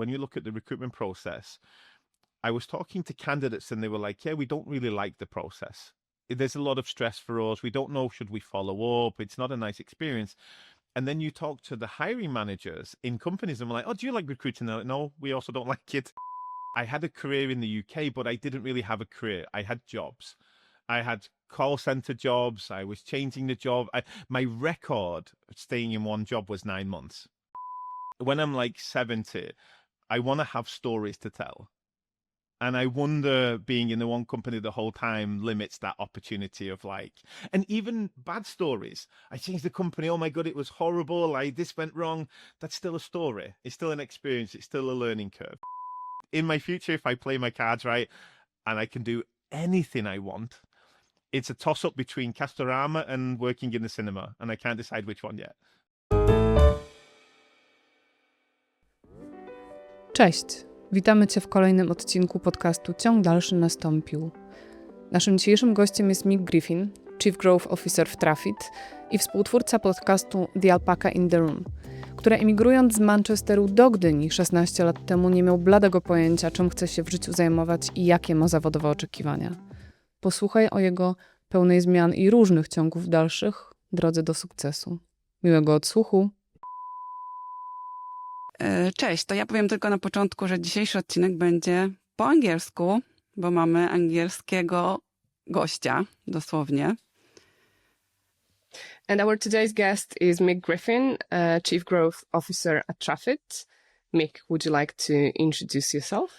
when you look at the recruitment process, I was talking to candidates and they were like, yeah, we don't really like the process. There's a lot of stress for us. We don't know, should we follow up? It's not a nice experience. And then you talk to the hiring managers in companies and we're like, oh, do you like recruiting? They're like, no, we also don't like it. I had a career in the UK, but I didn't really have a career. I had jobs. I had call center jobs. I was changing the job. My record staying in one job was 9 months. When I'm like 70, I want to have stories to tell. And I wonder being in the one company the whole time limits that opportunity of like, and even bad stories. I changed the company. Oh my God, it was horrible. This went wrong. That's still a story. It's still an experience. It's still a learning curve. In my future, if I play my cards right and I can do anything I want, it's a toss-up between Castorama and working in the cinema. And I can't decide which one yet. Cześć. Witamy Cię w kolejnym odcinku podcastu Ciąg, dalszy, nastąpił. Naszym dzisiejszym gościem jest Mick Griffin, Chief Growth Officer w Traffic i współtwórca podcastu The Alpaca in the Room, który emigrując z Manchesteru do Gdyni 16 lat temu nie miał bladego pojęcia, czym chce się w życiu zajmować i jakie ma zawodowe oczekiwania. Posłuchaj o jego pełnej zmian i różnych ciągów dalszych drodze do sukcesu. Miłego odsłuchu. Cześć, to ja powiem tylko na początku, że dzisiejszy odcinek będzie po angielsku, bo mamy angielskiego gościa, dosłownie. And our today's guest is Mick Griffin, Chief Growth Officer at Traffic. Mick, would you like to introduce yourself?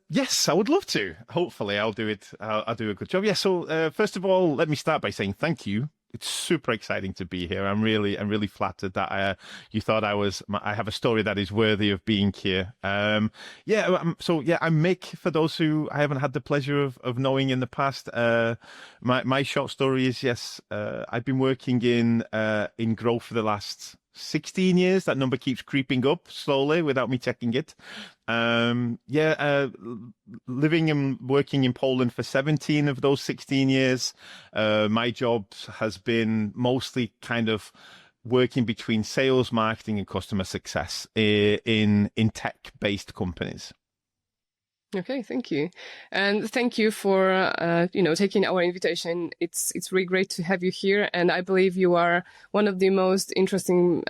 Yes, I would love to. Hopefully I'll do it. I'll do a good job. Yeah. So first of all, let me start by saying thank you. It's super exciting to be here. I'm really flattered that you thought I have a story that is worthy of being here. I'm Mick. For those who I haven't had the pleasure of knowing in the past, my short story is I've been working in growth for the last 16 years. That number keeps creeping up slowly without me checking it. Living and working in Poland for 17 of those 16 years. My job has been mostly kind of working between sales, marketing, and customer success in tech-based companies. Okay, thank you. And thank you for, taking our invitation. It's really great to have you here. And I believe you are one of the most interesting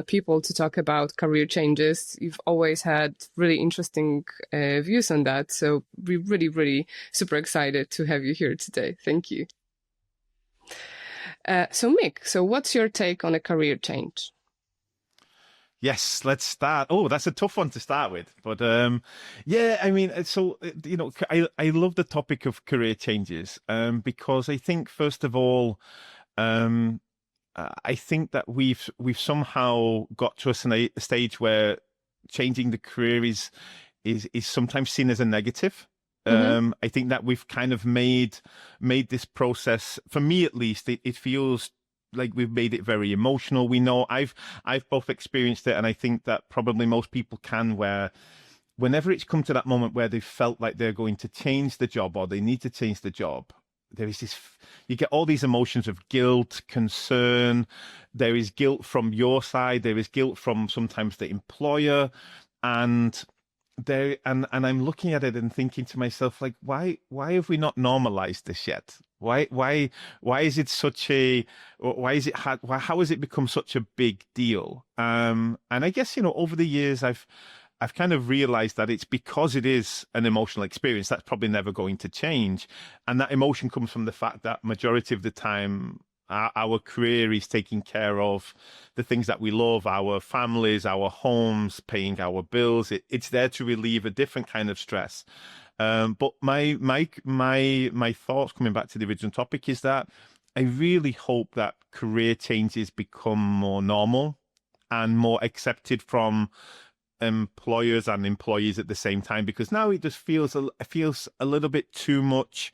people to talk about career changes. You've always had really interesting views on that. So we're really, really super excited to have you here today. Thank you. So Mick, what's your take on a career change? Yes, let's start. Oh, that's a tough one to start with. But I love the topic of career changes because I think, first of all, I think that we've somehow got to a stage where changing the career is sometimes seen as a negative. I think that we've kind of made this process, for me at least, it feels like we've made it very emotional. We know I've both experienced it, and I think that probably most people can, where whenever it's come to that moment where they've felt like they're going to change the job or they need to change the job, there is you get all these emotions of guilt, concern. There is guilt from your side. There is guilt from sometimes the employer, and I'm looking at it and thinking to myself, like, why have we not normalized this yet? Why is it such a, how has it become such a big deal? And I guess, over the years, I've kind of realized that it's because it is an emotional experience that's probably never going to change. And that emotion comes from the fact that majority of the time, our career is taking care of the things that we love, our families, our homes, paying our bills. It's there to relieve a different kind of stress. But my thoughts, coming back to the original topic, is that I really hope that career changes become more normal and more accepted from employers and employees at the same time, because now it just feels a little bit too much.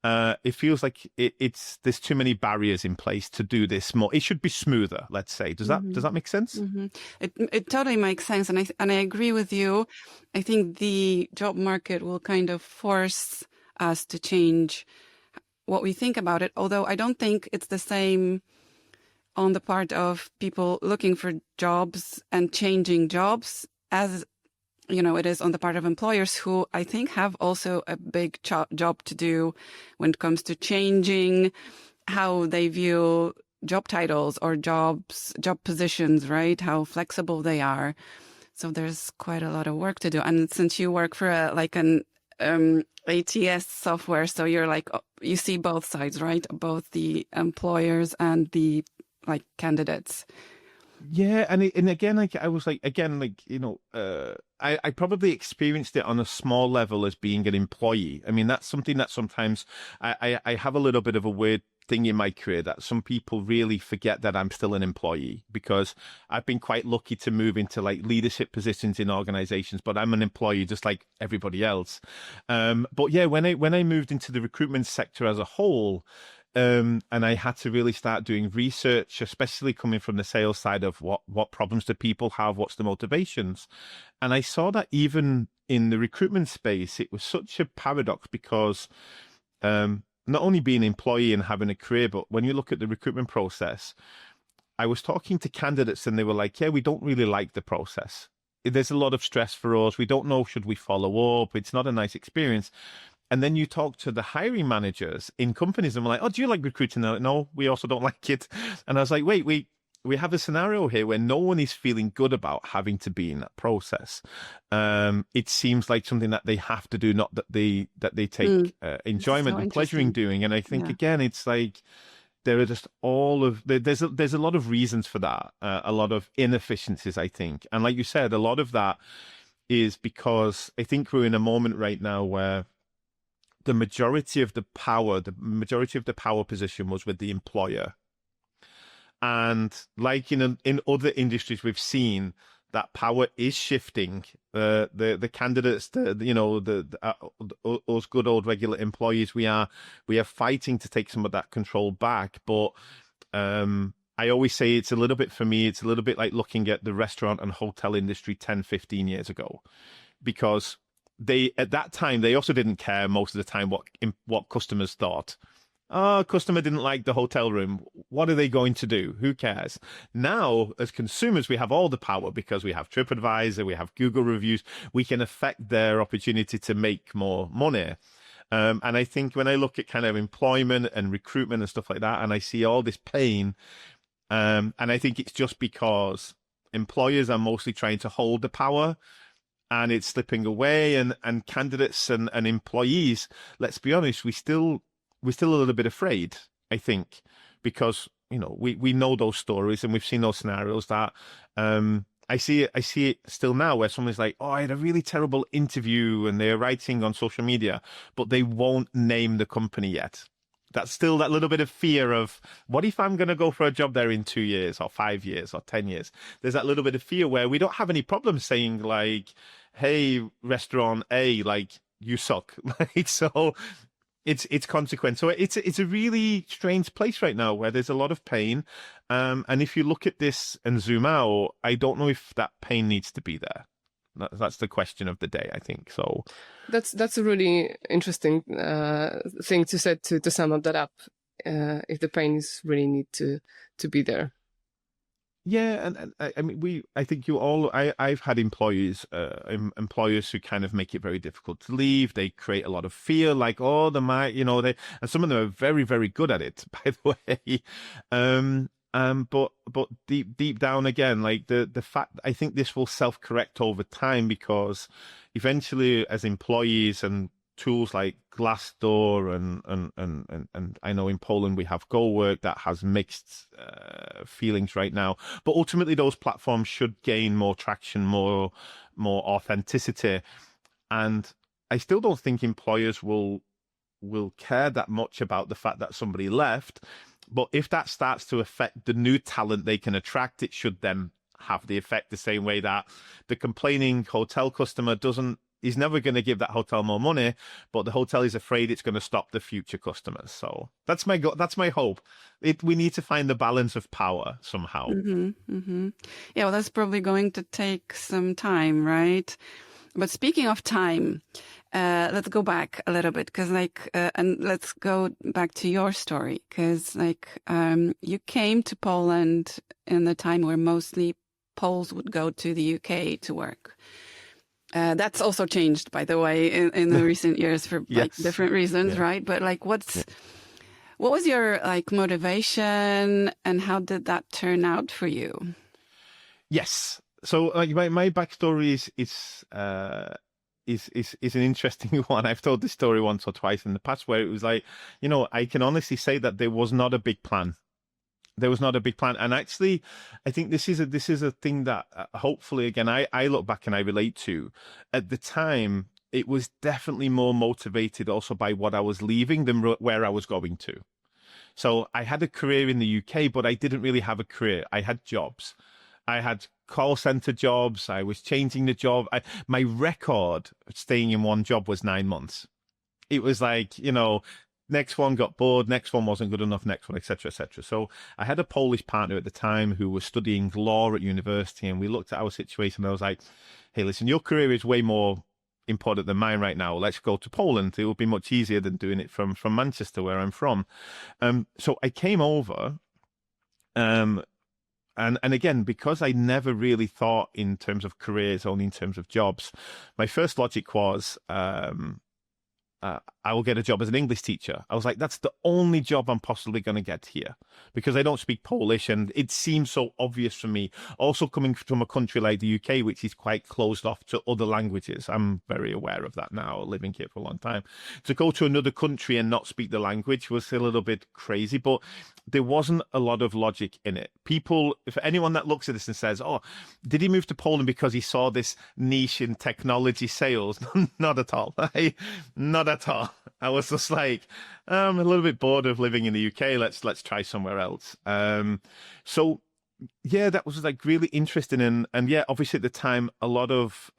It feels like there's too many barriers in place to do this more. It should be smoother, let's say. Does that make sense? Mm-hmm. It totally makes sense, and I agree with you. I think the job market will kind of force us to change what we think about it. Although I don't think it's the same on the part of people looking for jobs and changing jobs as it is on the part of employers who I think have also a big job to do when it comes to changing how they view job titles or job positions, right? How flexible they are. So there's quite a lot of work to do. And since you work for an ATS software, so you're like, you see both sides, right? Both the employers and the candidates. Yeah, and again, I was like, I probably experienced it on a small level as being an employee. I mean, that's something that sometimes I have a little bit of a weird thing in my career that some people really forget that I'm still an employee, because I've been quite lucky to move into leadership positions in organizations, but I'm an employee just like everybody else. But yeah, when I moved into the recruitment sector as a whole, and I had to really start doing research, especially coming from the sales side of what problems do people have, what's the motivations. And I saw that even in the recruitment space, it was such a paradox, because not only being an employee and having a career, but when you look at the recruitment process, I was talking to candidates and they were like, yeah, we don't really like the process. There's a lot of stress for us. We don't know, should we follow up? It's not a nice experience. And then you talk to the hiring managers in companies and we're like, oh, do you like recruiting? No, we also don't like it. And I was like, wait, we have a scenario here where no one is feeling good about having to be in that process. It seems like something that they have to do, not that they take enjoyment and pleasure in doing. And I think, again, it's like there are just there's a lot of reasons for that, a lot of inefficiencies, I think. And like you said, a lot of that is because I think we're in a moment right now where the majority of the power position was with the employer. And like in other industries, we've seen that power is shifting. The candidates, us good old regular employees, we are fighting to take some of that control back. But I always say it's a little bit like looking at the restaurant and hotel industry 10, 15 years ago, because at that time they also didn't care most of the time what customers thought. Oh, customer didn't like the hotel room. What are they going to do? Who cares? Now, as consumers, we have all the power because we have TripAdvisor, we have Google reviews. We can affect their opportunity to make more money. And I think when I look at kind of employment and recruitment and stuff like that, and I see all this pain, and I think it's just because employers are mostly trying to hold the power and it's slipping away, and candidates and employees, let's be honest, we're still a little bit afraid, I think, because, we know those stories and we've seen those scenarios that I see it still now where someone's like, oh, I had a really terrible interview, and they're writing on social media, but they won't name the company yet. That's still that little bit of fear of, what if I'm going to go for a job there in 2 years or 5 years or 10 years? There's that little bit of fear where we don't have any problem saying like, hey, restaurant A, like, you suck. So it's consequence. So it's a really strange place right now where there's a lot of pain. And if you look at this and zoom out, I don't know if that pain needs to be there. That's the question of the day, I think. So that's a really interesting thing to say to sum up that up. If the pain is really need to be there. Yeah, and I mean, I've had employers who kind of make it very difficult to leave. They create a lot of fear, like, oh, and some of them are very, very good at it, by the way. But deep down again, like the fact, I think this will self-correct over time, because eventually as employees and tools like Glassdoor and I know in Poland we have GoWork that has mixed feelings right now, but ultimately those platforms should gain more traction, more authenticity, and I still don't think employers will care that much about the fact that somebody left. But if that starts to affect the new talent they can attract, it should then have the effect the same way that the complaining hotel customer is never going to give that hotel more money, but the hotel is afraid it's going to stop the future customers. So that's my hope. We need to find the balance of power somehow. Mm-hmm, mm-hmm. Yeah, well, that's probably going to take some time, right? But speaking of time, let's go back a little bit, and let's go back to your story, because you came to Poland in the time where mostly Poles would go to the UK to work. That's also changed, by the way, in the recent years for like Yes. different reasons, Yeah. right? But like, what was your like motivation, and how did that turn out for you? Yes. So like my backstory is an interesting one. I've told this story once or twice in the past where it was like, I can honestly say that there was not a big plan. There was not a big plan. And actually, I think this is a thing that hopefully, again, I look back and I relate to. At the time, it was definitely more motivated also by what I was leaving than where I was going to. So I had a career in the UK, but I didn't really have a career. I had jobs. I had call center jobs. I was changing the job. My record staying in one job was 9 months. It was like, next one got bored, next one wasn't good enough, next one, etc., etc. So I had a Polish partner at the time who was studying law at university, and we looked at our situation. And I was like, hey, listen, your career is way more important than mine right now. Let's go to Poland. It will be much easier than doing it from Manchester, where I'm from. So I came over, and again, because I never really thought in terms of careers, only in terms of jobs, my first logic was, I will get a job as an English teacher. I was like, that's the only job I'm possibly going to get here because I don't speak Polish, and it seems so obvious for me. Also coming from a country like the UK, which is quite closed off to other languages. I'm very aware of that now, living here for a long time. To go to another country and not speak the language was a little bit crazy, but there wasn't a lot of logic in it. People, if anyone that looks at this and says, oh, did he move to Poland because he saw this niche in technology sales? Not at all. Not at all. I was just like, I'm a little bit bored of living in the UK. Let's try somewhere else. So yeah, that was like really interesting. And yeah, obviously at the time, a lot of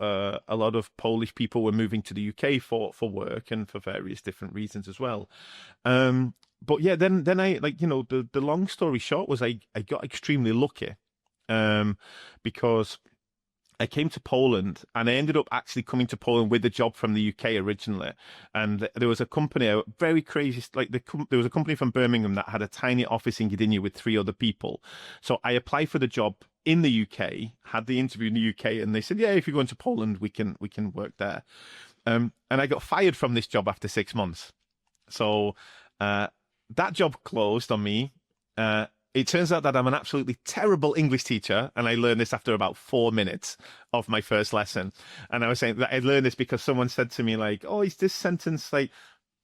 Polish people were moving to the UK for work and for various different reasons as well. But yeah, then I the long story short was I got extremely lucky, because I came to Poland and I ended up actually coming to Poland with a job from the UK originally. And there was a company, a very crazy, there was a company from Birmingham that had a tiny office in Gdynia with 3 other people. So I applied for the job in the UK, had the interview in the UK, and they said, yeah, if you're going to Poland, we can work there. And I got fired from this job after 6 months. So that job closed on me. It turns out that I'm an absolutely terrible English teacher, and I learned this after about 4 minutes of my first lesson. And I was saying that I learned this because someone said to me, like, oh, is this sentence like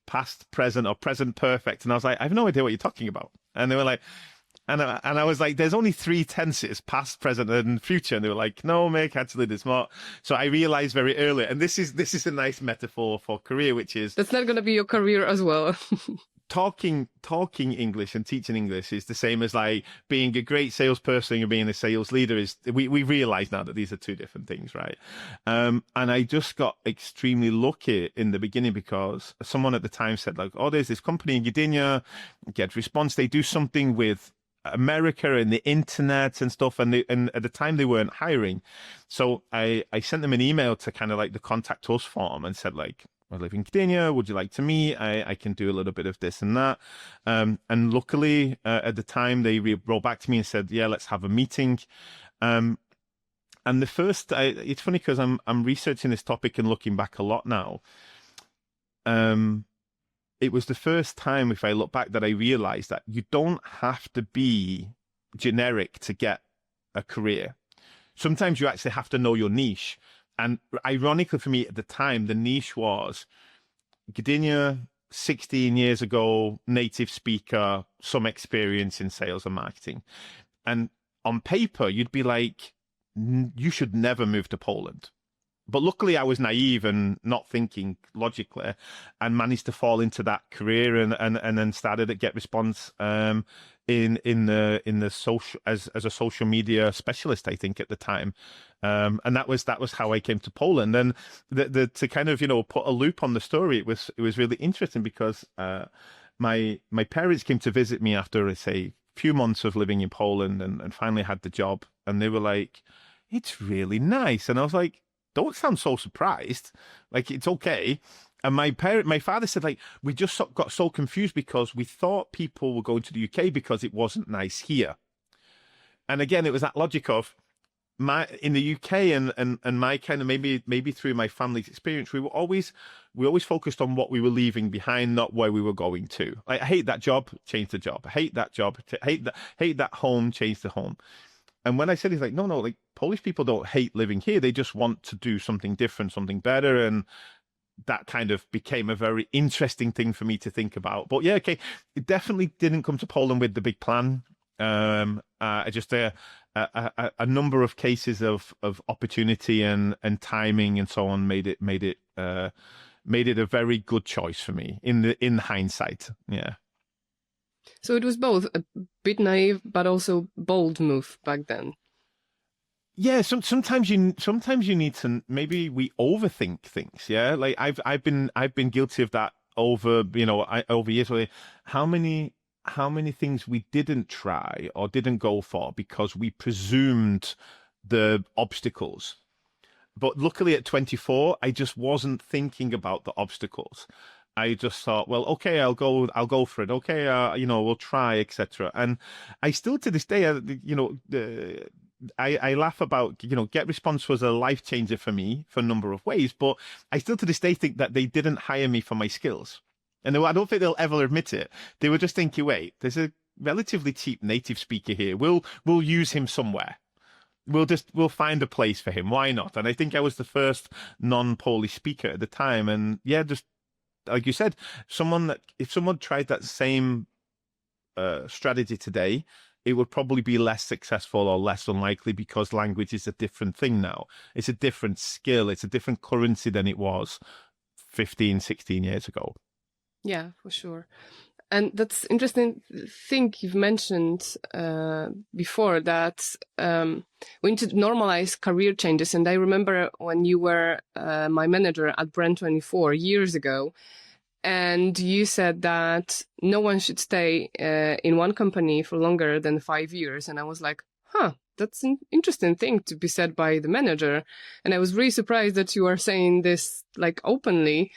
past, present, or present perfect? And I was like, I have no idea what you're talking about. And they were like, and I was like, there's only 3 tenses, past, present, and future. And they were like, no, Mick, actually there's more. So I realized very early, and this is a nice metaphor for career, which is... That's not going to be your career as well. Talking English and teaching English is the same as like being a great salesperson and being a sales leader. We realize now that these are 2 different things, right? And I just got extremely lucky in the beginning because someone at the time said like, oh, there's this company in Gdynia, Get Response. They do something with America and the internet and stuff. And at the time they weren't hiring. So I sent them an email to kind of like the contact us form and said like, I live in Gdynia. Would you like to meet? I can do a little bit of this and that. And luckily, at the time, they wrote back to me and said, yeah, let's have a meeting. And the first, it's funny because I'm researching this topic and looking back a lot now. It was the first time, if I look back, that I realized that you don't have to be generic to get a career. Sometimes you actually have to know your niche. And ironically for me at the time, the niche was Gdynia, 16 years ago, native speaker, some experience in sales and marketing. And on paper, you'd be like, you should never move to Poland. But luckily I was naive and not thinking logically and managed to fall into that career and then started at Get Response in the social as a social media specialist, I think, at the time. And that was how I came to Poland. And to kind of, put a loop on the story, it was really interesting because my parents came to visit me after, say, a few months of living in Poland and finally had the job. And they were like, it's really nice. And I was like, don't sound so surprised. Like, it's okay. And my father said, like, we just got so confused because we thought people were going to the UK because it wasn't nice here. And again, it was that logic of, in the UK and my kind of maybe through my family's experience, we always focused on what we were leaving behind, not where we were going to. Like, I hate that job, change the job. I hate that job, hate that home, change the home. And when I said, he's like, no, like Polish people don't hate living here. They just want to do something different, something better. And that kind of became a very interesting thing for me to think about. But yeah, okay, it definitely didn't come to Poland with the big plan. I just a number of cases of opportunity and timing and so on made it a very good choice for me in hindsight. Yeah. So it was both a bit naive, but also bold move back then. Yeah, sometimes you need to, maybe we overthink things. Yeah, like I've been guilty of that over years. How many things we didn't try or didn't go for because we presumed the obstacles. But luckily at 24, I just wasn't thinking about the obstacles. I just thought, well, okay, I'll go for it. Okay, we'll try, etc. And I still to this day, I laugh about, Get Response was a life changer for me for a number of ways, but I still to this day think that they didn't hire me for my skills. And I don't think they'll ever admit it. They were just thinking, wait, there's a relatively cheap native speaker here. We'll use him somewhere. We'll find a place for him. Why not? And I think I was the first non-Polish speaker at the time. And yeah, just like you said, if someone tried that same strategy today, it would probably be less successful or less unlikely because language is a different thing now. It's a different skill. It's a different currency than it was 15, 16 years ago. Yeah, for sure. And that's interesting thing you've mentioned before, that we need to normalize career changes. And I remember when you were my manager at Brand24 years ago, and you said that no one should stay in one company for longer than 5 years. And I was like, that's an interesting thing to be said by the manager. And I was really surprised that you are saying this like openly.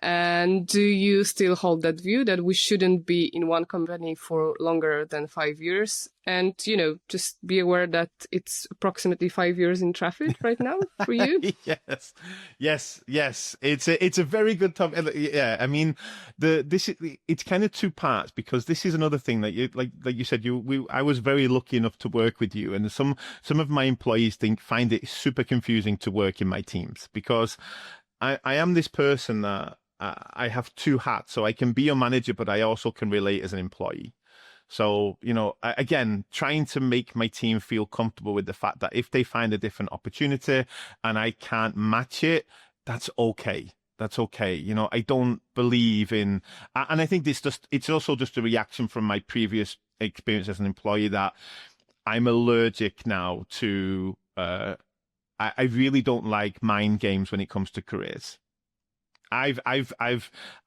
And do you still hold that view that we shouldn't be in one company for longer than 5 years? And, just be aware that it's approximately 5 years in traffic right now for you. Yes. It's a very good topic. Yeah. I mean, it's kind of two parts, because this is another thing that you said, I was very lucky enough to work with you. And some of my employees find it super confusing to work in my teams, because I am this person that I have two hats. So I can be a manager, but I also can relate as an employee. So, again, trying to make my team feel comfortable with the fact that if they find a different opportunity and I can't match it, that's okay. That's okay. I don't believe in, and I think it's also just a reaction from my previous experience as an employee that I'm allergic now to, I really don't like mind games when it comes to careers. I've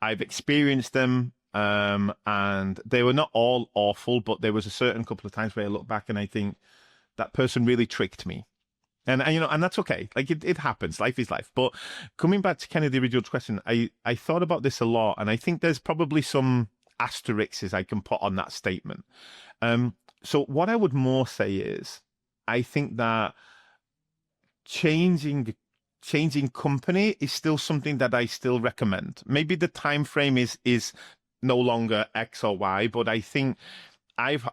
experienced them, and they were not all awful, but there was a certain couple of times where I look back and I think that person really tricked me. And that's okay. Like it happens. Life is life. But coming back to kind of the original question, I thought about this a lot, and I think there's probably some asterisks I can put on that statement. So what I would more say is, I think that changing company is still something that I still recommend. Maybe the time frame is no longer X or Y, but I think I've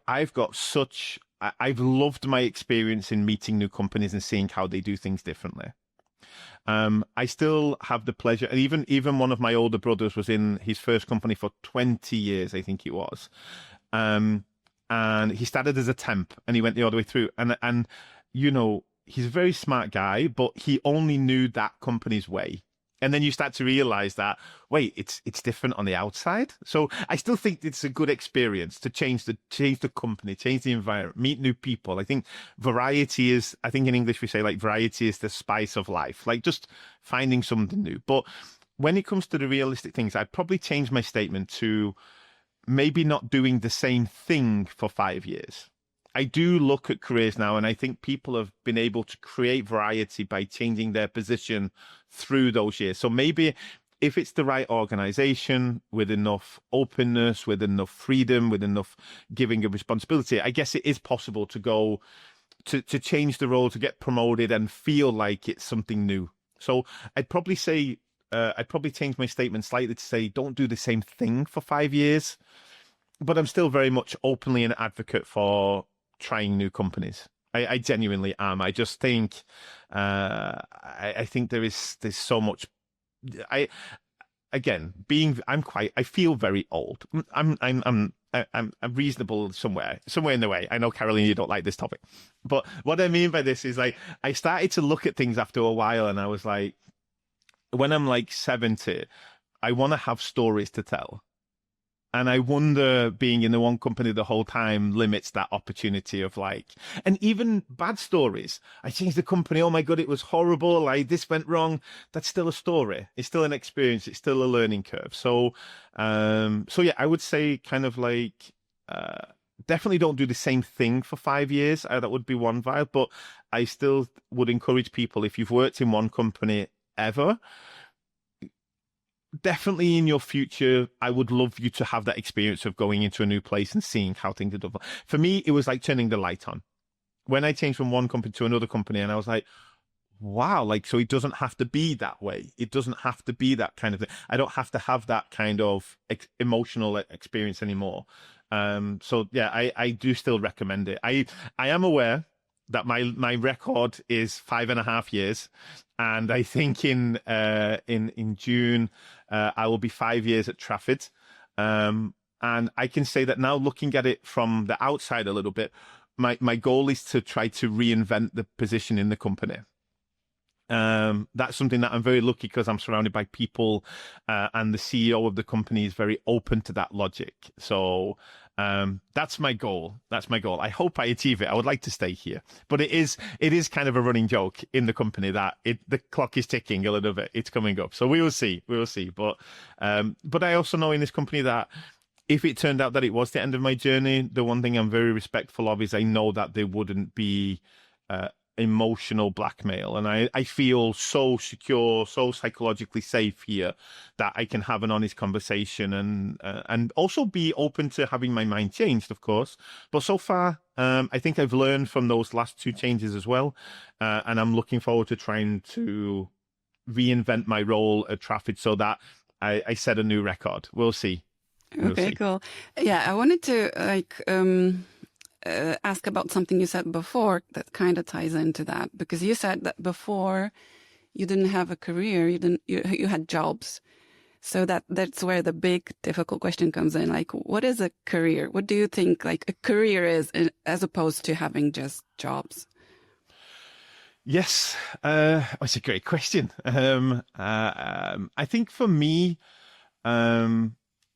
loved my experience in meeting new companies and seeing how they do things differently. I still have the pleasure, and even one of my older brothers was in his first company for 20 years, I think it was. And he started as a temp and he went the other way through. And he's a very smart guy, but he only knew that company's way. And then you start to realize that, wait, it's different on the outside. So I still think it's a good experience to change the company, change the environment, meet new people. I think in English we say like variety is the spice of life, like just finding something new. But when it comes to the realistic things, I'd probably change my statement to maybe not doing the same thing for 5 years. I do look at careers now, and I think people have been able to create variety by changing their position through those years. So maybe if it's the right organization with enough openness, with enough freedom, with enough giving of responsibility, I guess it is possible to go to change the role, to get promoted and feel like it's something new. So I'd probably say, I'd probably change my statement slightly to say, don't do the same thing for 5 years, but I'm still very much openly an advocate for trying new companies. I genuinely am. I just think, I think there's so much, I feel very old. I'm reasonable somewhere in the way. I know, Caroline, you don't like this topic, but what I mean by this is, like, I started to look at things after a while, and I was like, when I'm like 70, I want to have stories to tell. And I wonder, being in the one company the whole time limits that opportunity of, like, and even bad stories. I changed the company. Oh my God, it was horrible. Like, this went wrong. That's still a story. It's still an experience. It's still a learning curve. So yeah, I would say kind of like, definitely don't do the same thing for 5 years. That would be one vibe, but I still would encourage people, if you've worked in one company ever, definitely in your future, I would love you to have that experience of going into a new place and seeing how things are done. For me, it was like turning the light on. When I changed from one company to another company, and I was like, wow, like, so it doesn't have to be that way. It doesn't have to be that kind of thing. I don't have to have that kind of emotional experience anymore. So yeah, I do still recommend it. I am aware that my record is 5.5 years, and I think in June I will be 5 years at Trafford, and I can say that now, looking at it from the outside a little bit, my goal is to try to reinvent the position in the company. That's something that I'm very lucky, because I'm surrounded by people, and the CEO of the company is very open to that logic. So that's my goal. I hope I achieve it. I would like to stay here, but it is kind of a running joke in the company that the clock is ticking a little bit. It's coming up, so we will see. But I also know in this company that if it turned out that it was the end of my journey, the one thing I'm very respectful of is I know that there wouldn't be emotional blackmail, and I feel so secure, so psychologically safe here, that I can have an honest conversation and also be open to having my mind changed, of course. But so far, I think I've learned from those last 2 changes as well, and I'm looking forward to trying to reinvent my role at Trafford so that I set a new record. We'll see. Okay, cool. Yeah, I wanted to ask about something you said before that kind of ties into that, because you said that before you didn't have a career, you had jobs. So that's where the big difficult question comes in. Like, what is a career? What do you think like a career is, as opposed to having just jobs? Yes, it's a great question. I think for me, I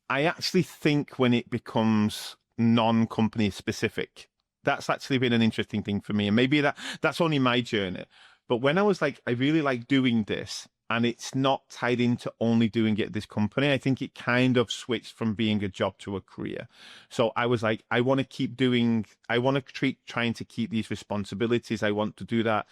actually think when it becomes non-company specific, that's actually been an interesting thing for me, and maybe that's only my journey. But when I was like, I really like doing this, and it's not tied into only doing it at this company, I think it kind of switched from being a job to a career. So I was like, I want to keep trying to keep these responsibilities. I want to do that.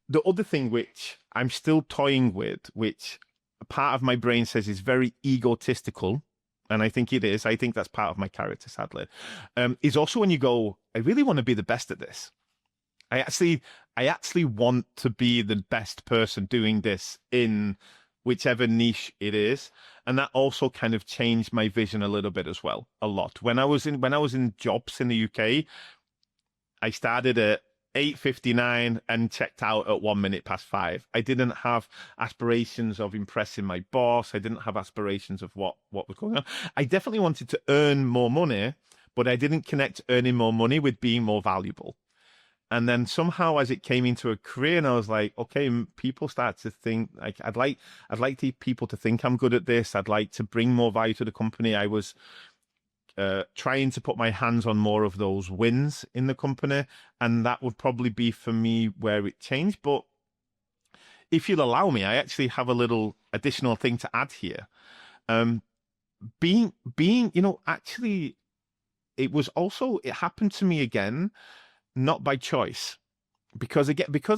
The other thing which I'm still toying with, which a part of my brain says is very egotistical, and I think it is, I think that's part of my character, sadly, is also when you go, I really want to be the best at this. I actually want to be the best person doing this in whichever niche it is. And that also kind of changed my vision a little bit as well, a lot. When I was in jobs in the UK, I started at 8:59 and checked out at 5 minutes. I didn't have aspirations of impressing my boss. I didn't have aspirations of what was going on. I definitely wanted to earn more money, but I didn't connect earning more money with being more valuable. And then somehow, as it came into a career, and I was like, okay, people start to think like, I'd like people to think I'm good at this. I'd like to bring more value to the company. I was trying to put my hands on more of those wins in the company, and that would probably be for me where it changed. But if you'll allow me, I actually have a little additional thing to add here. Being, actually, it happened to me again, not by choice, because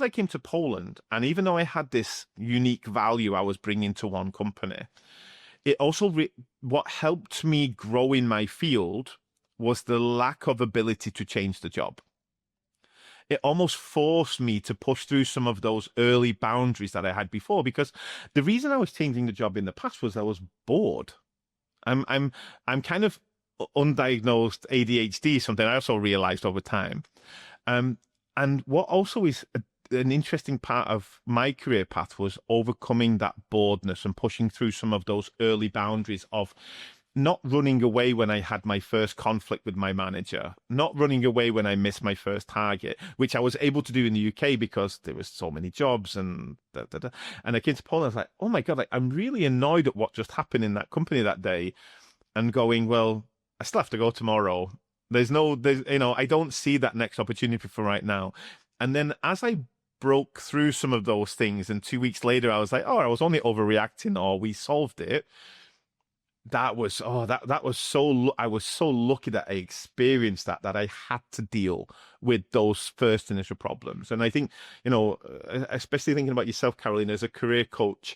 I came to Poland, and even though I had this unique value I was bringing to one company, it also, what helped me grow in my field was the lack of ability to change the job. it almost forced me to push through some of those early boundaries that I had before, because the reason I was changing the job in the past was I was bored. I'm kind of undiagnosed ADHD, something I also realized over time. And what also is an interesting part of my career path was overcoming that boredness and pushing through some of those early boundaries of not running away when I had my first conflict with my manager, not running away when I missed my first target, which I was able to do in the UK because there was so many jobs and And I came to Poland, I was like, oh my God, I'm really annoyed at what just happened in that company that day, and going, well, I still have to go tomorrow. There's I don't see that next opportunity for right now. And then as I broke through some of those things, and 2 weeks later, I was like, oh, I was only overreacting, or we solved it. I was so lucky that I experienced that I had to deal with those first initial problems. And I think, especially thinking about yourself, Caroline, as a career coach,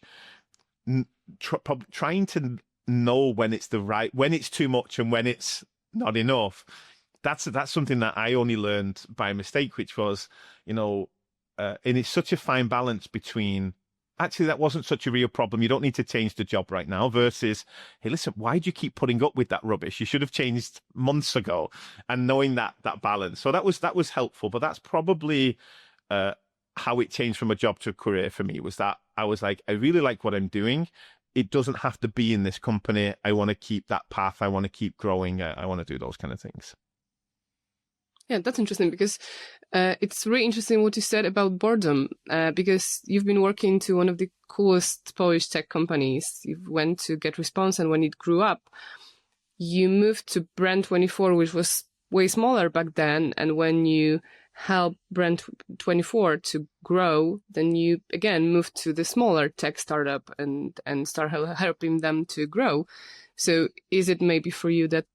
trying to know when it's too much and when it's not enough. That's something that I only learned by mistake, which was, and it's such a fine balance between, actually, that wasn't such a real problem, you don't need to change the job right now, versus, hey, listen, why do you keep putting up with that rubbish? You should have changed months ago. And knowing that balance. So that was helpful, but that's probably how it changed from a job to a career for me, was that I was like, I really like what I'm doing. It doesn't have to be in this company. I want to keep that path. I want to keep growing. I want to do those kind of things. Yeah, that's interesting, because it's really interesting what you said about boredom, because you've been working to one of the coolest Polish tech companies. You went to Get Response, and when it grew up, you moved to Brand24, which was way smaller back then. And when you helped Brand24 to grow, then you again moved to the smaller tech startup and start helping them to grow. So is it maybe for you that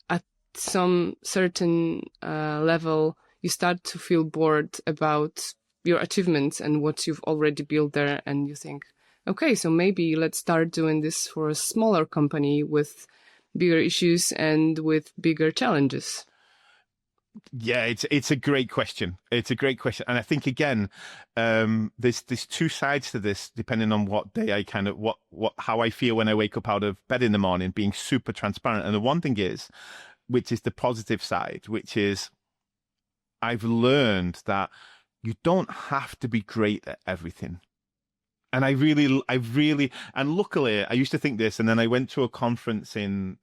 at some certain level, you start to feel bored about your achievements and what you've already built there, and you think, okay, so maybe let's start doing this for a smaller company with bigger issues and with bigger challenges? Yeah, it's a great question. It's a great question. And I think, again, there's two sides to this, depending on what day I kind of, how I feel when I wake up out of bed in the morning, being super transparent. And the one thing is, which is the positive side, which is I've learned that you don't have to be great at everything. And I really, and luckily I used to think this, and then I went to a conference in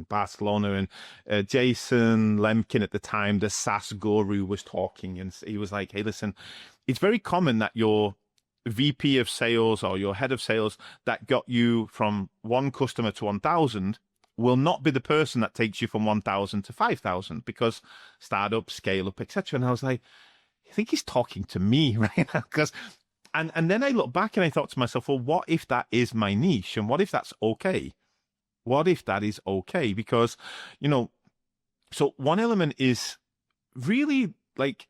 Barcelona, and Jason Lemkin at the time, the SaaS guru, was talking, and he was like, hey, listen, it's very common that your VP of sales or your head of sales that got you from one customer to 1,000 will not be the person that takes you from 1,000 to 5,000, because startup, scale up, etc. And I was like, I think he's talking to me right now, because and then I looked back and I thought to myself, well, what if that is my niche, and what if that's okay? What if that is okay? Because, so one element is really like,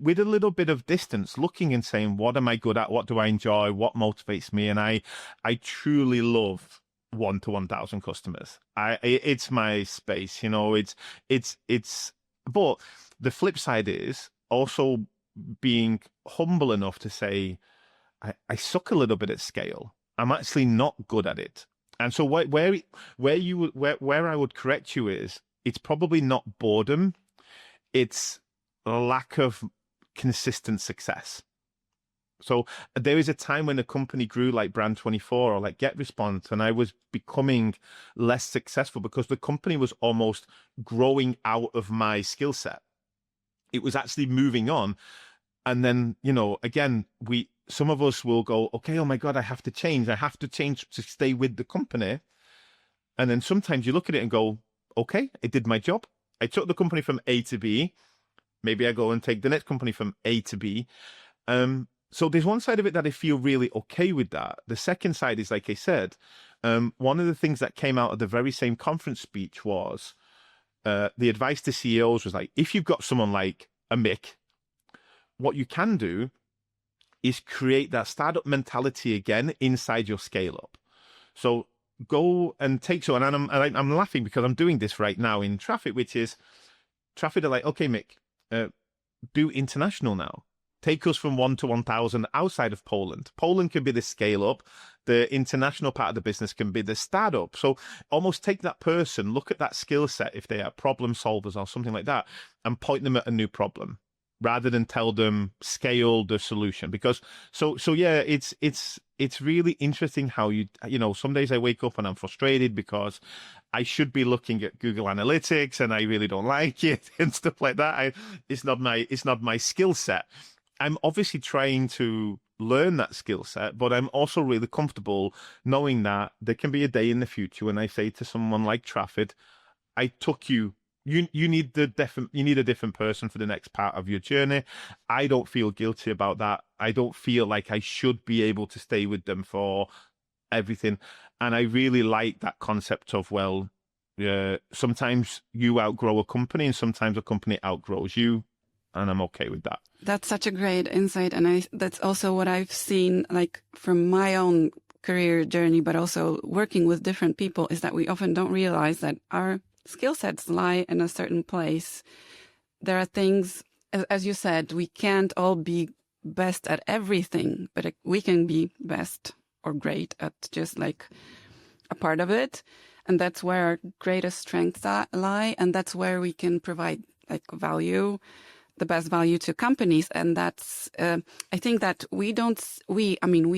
with a little bit of distance, looking and saying, what am I good at? What do I enjoy? What motivates me? And I truly love 1 to 1,000 customers. It's my space, it's, but the flip side is also being humble enough to say, I suck a little bit at scale. I'm actually not good at it. And so where I would correct you is, it's probably not boredom, it's a lack of consistent success. So there is a time when a company grew like Brand24 or like Get Response, and I was becoming less successful because the company was almost growing out of my skill set. It was actually moving on. And then, again, some of us will go, okay, oh my God, I have to change to stay with the company. And then sometimes you look at it and go, okay, I did my job. I took the company from A to B. Maybe I go and take the next company from A to B. So there's one side of it that I feel really okay with that. The second side is, like I said, one of the things that came out of the very same conference speech was the advice to CEOs was like, if you've got someone like a Mick, what you can do is create that startup mentality again inside your scale up. So go and take, and I'm laughing because I'm doing this right now in Traffic, which is Traffic are like, okay, Mick, do international now. Take us from 1 to 1,000 outside of Poland. Poland can be the scale up. The international part of the business can be the startup. So almost take that person, look at that skill set, if they are problem solvers or something like that, and point them at a new problem rather than tell them scale the solution. Because so yeah, it's really interesting how some days I wake up and I'm frustrated because I should be looking at Google Analytics and I really don't like it and stuff like that. It's not my skill set. I'm obviously trying to learn that skill set, but I'm also really comfortable knowing that there can be a day in the future when I say to someone like Trafford, I took you. You need a different person for the next part of your journey. I don't feel guilty about that. I don't feel like I should be able to stay with them for everything. And I really like that concept of, sometimes you outgrow a company and sometimes a company outgrows you. And I'm okay with that. That's such a great insight. And that's also what I've seen, like from my own career journey, but also working with different people, is that we often don't realize that our skill sets lie in a certain place. There are things, as you said, we can't all be best at everything, but we can be best or great at just like a part of it. And that's where our greatest strengths lie. And that's where we can provide like value, the best value to companies. And that's, I think that we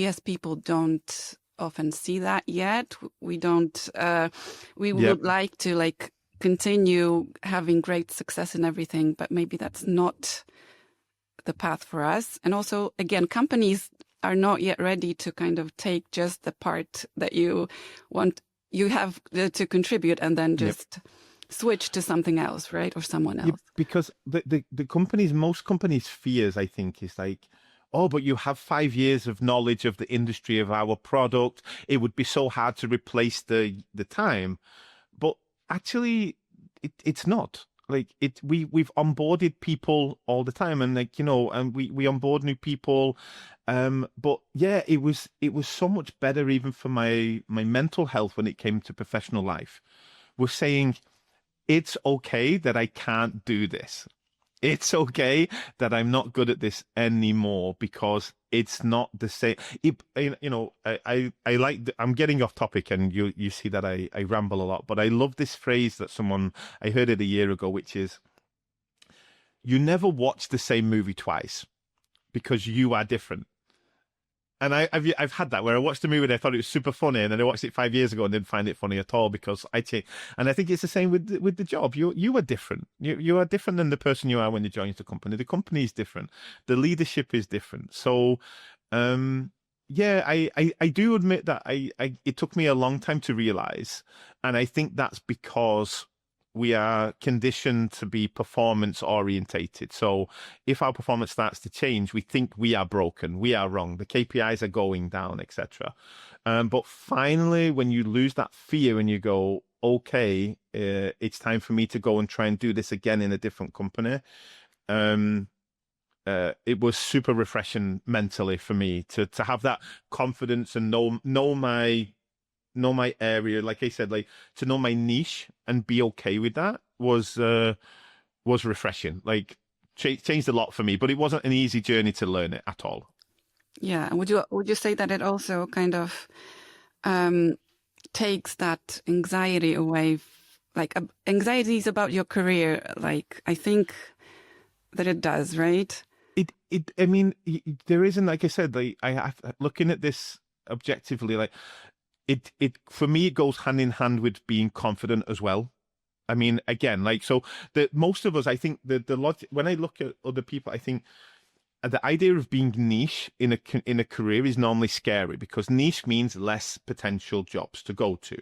as people don't often see that yet. We don't, we would like to like continue having great success in everything, but maybe that's not the path for us. And also, again, companies are not yet ready to kind of take just the part that you have to contribute and then just switch to something else, right? Or someone else. Yeah, because most companies' fears, I think, is like, oh, but you have 5 years of knowledge of the industry of our product. It would be so hard to replace the time. But actually, it's not. Like we've onboarded people all the time, and and we onboard new people. But yeah, it was so much better even for my mental health when it came to professional life. We're saying it's okay that I can't do this. It's okay that I'm not good at this anymore because it's not the same. I'm getting off topic and you see that I ramble a lot, but I love this phrase that I heard it a year ago, which is, you never watch the same movie twice because you are different. And I've had that where I watched a movie and I thought it was super funny, and then I watched it 5 years ago and didn't find it funny at all because I changed. And I think it's the same with the job. You are different. You are different than the person you are when you join the company. The company is different. The leadership is different. So, I do admit that it took me a long time to realize, and I think that's because we are conditioned to be performance orientated. So if our performance starts to change, we think we are broken, we are wrong, the KPIs are going down, etc. But finally, when you lose that fear and you go, okay, it's time for me to go and try and do this again in a different company. It was super refreshing mentally for me to have that confidence and know my area, like I said, like to know my niche and be okay with that was refreshing. Like changed a lot for me, but it wasn't an easy journey to learn it at all. Yeah, and would you say that it also kind of takes that anxiety away? Like anxieties about your career. Like I think that it does, right? I mean, there isn't, like I said, like I have looking at this objectively, like. It for me, it goes hand in hand with being confident as well. I mean, again, like, so most of us, I think the logic, when I look at other people, I think the idea of being niche in a career is normally scary because niche means less potential jobs to go to.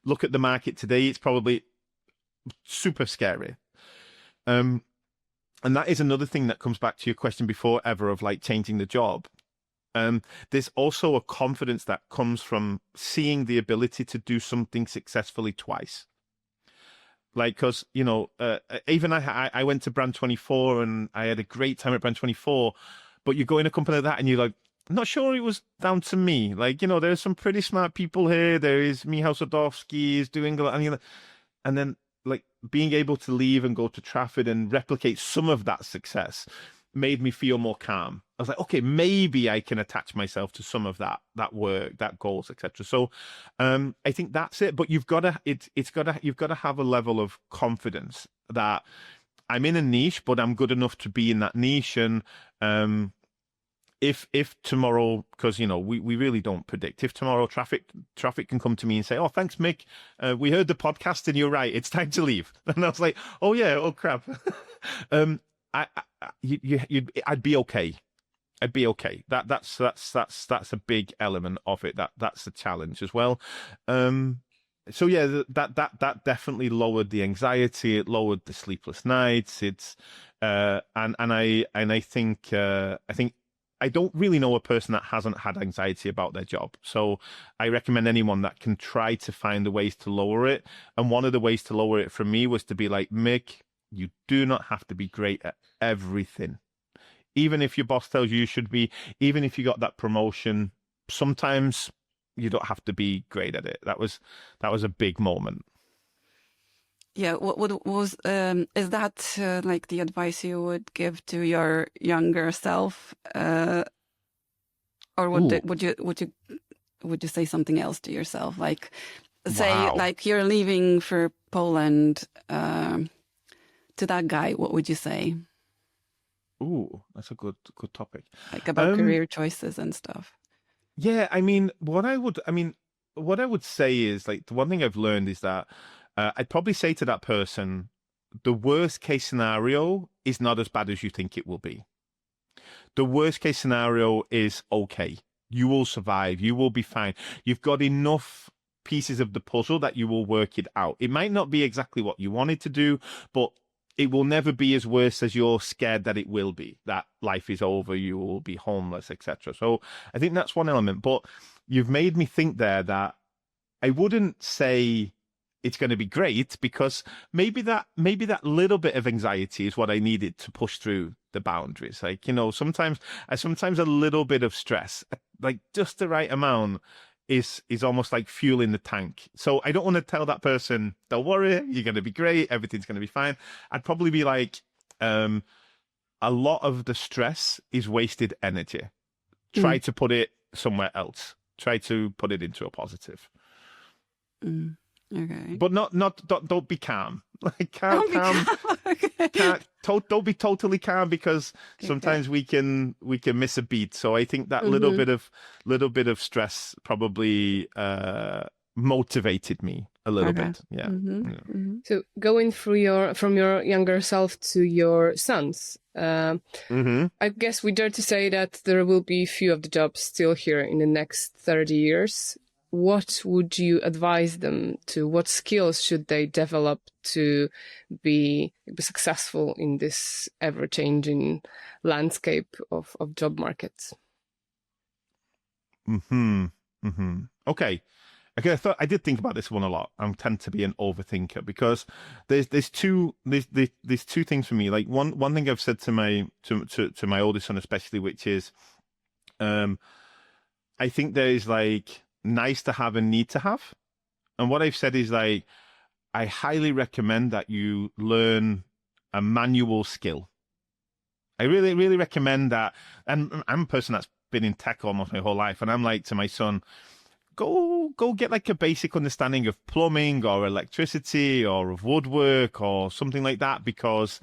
Look at the market today, it's probably super scary. And that is another thing that comes back to your question before, Ever, of like changing the job. There's also a confidence that comes from seeing the ability to do something successfully twice. Like, because, even I went to Brand 24 and I had a great time at Brand 24, but you go in a company like that and you're like, I'm not sure it was down to me. Like, there's some pretty smart people here. There is Michał Sadowski is doing a lot. And then like being able to leave and go to Trafford and replicate some of that success made me feel more calm. I was like, okay, maybe I can attach myself to some of that work, that goals, etc. So I think that's it. But you've got to have a level of confidence that I'm in a niche, but I'm good enough to be in that niche. And if tomorrow, because we really don't predict, if tomorrow traffic can come to me and say, oh, thanks, Mick, we heard the podcast and you're right, it's time to leave. And I was like, oh yeah, oh crap. I'd be okay. I'd be okay. That's a big element of it. That's a challenge as well. So yeah, that definitely lowered the anxiety. It lowered the sleepless nights. It's and I think I don't really know a person that hasn't had anxiety about their job. So I recommend anyone that can try to find the ways to lower it. And one of the ways to lower it for me was to be like, Mick, you do not have to be great at everything. Even if your boss tells you should be, even if you got that promotion, sometimes you don't have to be great at it. That was a big moment. Yeah, what was is that like the advice you would give to your younger self, or would you say something else to yourself? Like, say, like you're leaving for Poland, to that guy, what would you say? Ooh, that's a good topic. Like about career choices and stuff. Yeah, what I would say is, like, the one thing I've learned is that I'd probably say to that person, the worst case scenario is not as bad as you think it will be. The worst case scenario is okay. You will survive. You will be fine. You've got enough pieces of the puzzle that you will work it out. It might not be exactly what you wanted to do, but it will never be as worse as you're scared that it will be, that life is over, you will be homeless, etc. So I think that's one element. But you've made me think there that I wouldn't say it's going to be great, because maybe that little bit of anxiety is what I needed to push through the boundaries. Like, sometimes a little bit of stress, like just the right amount, is almost like fuel in the tank. So I don't want to tell that person, don't worry, you're going to be great, everything's going to be fine. I'd probably be like, a lot of the stress is wasted energy. Try to put it somewhere else. Try to put it into a positive. Okay. But don't be calm. Like, don't be totally calm, because sometimes we can miss a beat. So I think that little bit of stress probably motivated me a little bit. Yeah. So going through from your younger self to your sons, I guess we dare to say that there will be few of the jobs still here in the next 30 years. What would you advise them to? What skills should they develop to be successful in this ever-changing landscape of job markets? Okay. I did think about this one a lot. I tend to be an overthinker, because there's two things for me. Like, one thing I've said to my oldest son especially, which is, I think there is like nice to have and need to have. And what I've said is, like, I highly recommend that you learn a manual skill. I really, really recommend that. And I'm a person that's been in tech almost my whole life. And I'm like to my son, go get like a basic understanding of plumbing or electricity or of woodwork or something like that. Because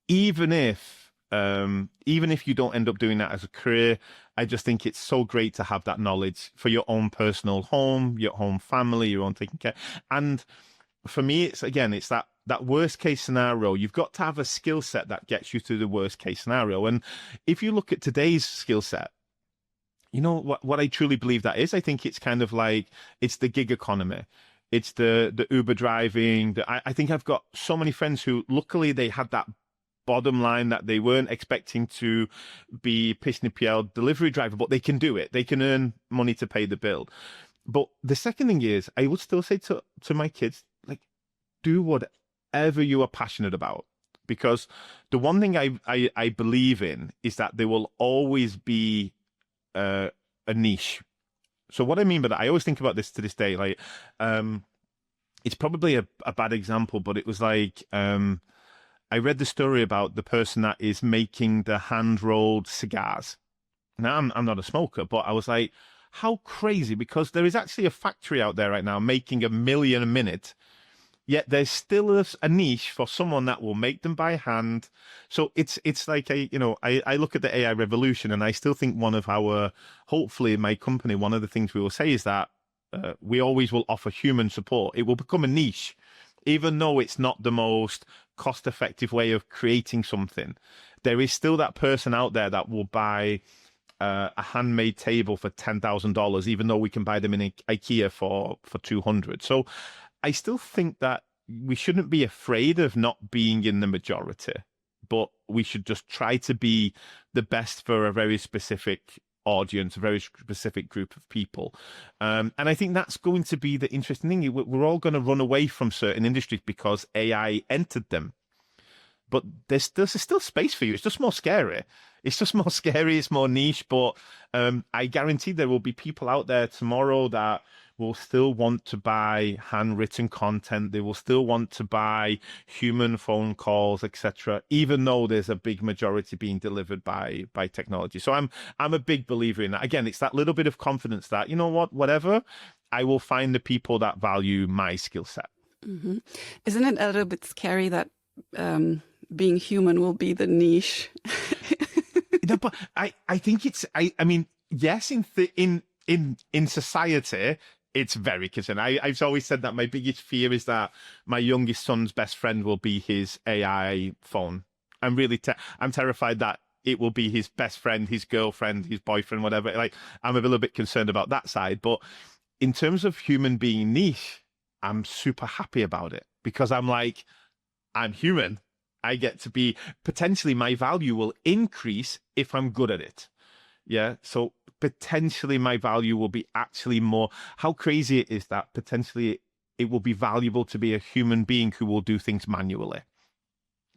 even if you don't end up doing that as a career, I just think it's so great to have that knowledge for your own personal home, your home family, your own taking care. And for me, it's that worst case scenario. You've got to have a skill set that gets you through the worst case scenario. And if you look at today's skill set, what I truly believe that is, I think it's kind of like, it's the gig economy. It's the Uber driving. I think I've got so many friends who, luckily, they had that bottom line that they weren't expecting to be PL delivery driver, but they can do it. They can earn money to pay the bill. But the second thing is, I would still say to my kids, like, do whatever you are passionate about. Because the one thing I believe in is that there will always be a niche. So what I mean by that, I always think about this to this day, like, it's probably a bad example, but it was like, I read the story about the person that is making the hand-rolled cigars. Now, I'm not a smoker, but I was like, how crazy, because there is actually a factory out there right now making 1 million a minute, yet there's still a niche for someone that will make them by hand. So it's like I look at the AI revolution, and I still think hopefully my company, one of the things we will say is that we always will offer human support. It will become a niche, even though it's not the most cost-effective way of creating something. There is still that person out there that will buy a handmade table for $10,000, even though we can buy them in IKEA for $200. So I still think that we shouldn't be afraid of not being in the majority, but we should just try to be the best for a very specific audience, a very specific group of people. And I think that's going to be the interesting thing. We're all going to run away from certain industries because AI entered them. But there's still space for you. It's just more scary. It's more niche. But I guarantee there will be people out there tomorrow that will still want to buy handwritten content. They will still want to buy human phone calls, etc., even though there's a big majority being delivered by technology. So I'm a big believer in that. Again, it's that little bit of confidence that, you know what, whatever, I will find the people that value my skill set. Mm-hmm. Isn't it a little bit scary that being human will be the niche? No, but I think it's I mean, yes, in society it's very concerning. I've always said that my biggest fear is that my youngest son's best friend will be his AI phone. I'm terrified that it will be his best friend, his girlfriend, his boyfriend, whatever. Like, I'm a little bit concerned about that side. But in terms of human being niche, I'm super happy about it, because I'm like, I'm human. I get to be, potentially my value will increase if I'm good at it. Yeah. So potentially my value will be actually more. How crazy it is that potentially it will be valuable to be a human being who will do things manually.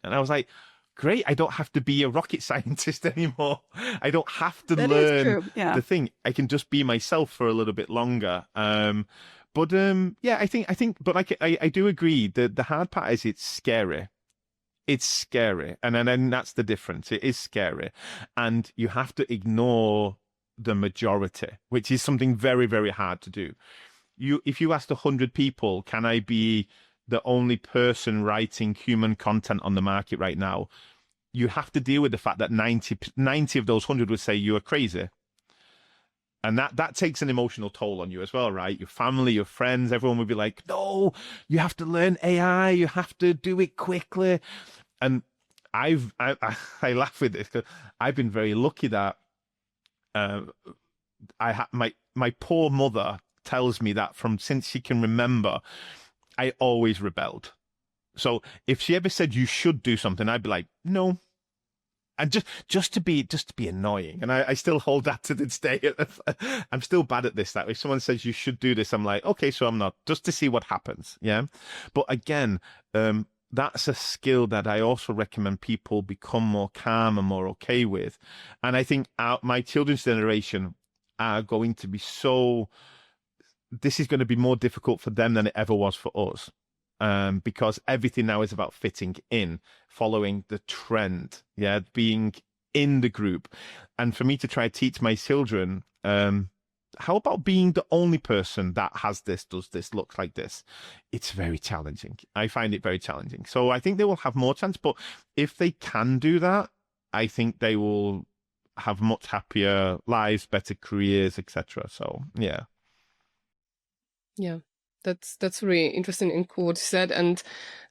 And I was like, great. I don't have to be a rocket scientist anymore. I don't have to learn the thing. I can just be myself for a little bit longer. But I think, but like, I do agree that the hard part is it's scary. It's scary. And then that's the difference. It is scary. And you have to ignore the majority, which is something very, very hard to do. If you asked 100 people, can I be the only person writing human content on the market right now? You have to deal with the fact that 90 of those 100 would say you are crazy. And that takes an emotional toll on you as well, right? Your family, your friends, everyone would be like, no, you have to learn AI. You have to do it quickly. And I laugh with this because I've been very lucky that my poor mother tells me that since she can remember, I always rebelled. So if she ever said you should do something, I'd be like, no. And just to be annoying. And I still hold that to this day. I'm still bad at this. That if someone says you should do this, I'm like, okay, so I'm not, just to see what happens. Yeah. But again, that's a skill that I also recommend people become more calm and more okay with. And I think my children's generation are going to be this is going to be more difficult for them than it ever was for us. Because everything now is about fitting in, following the trend, being in the group. And for me to try to teach my children, how about being the only person that has this, does this, looks like this? It's very challenging. I find it very challenging. So I think they will have more chance, but if they can do that, I think they will have much happier lives, better careers, etc. So, yeah. Yeah. That's really interesting and cool what you said. And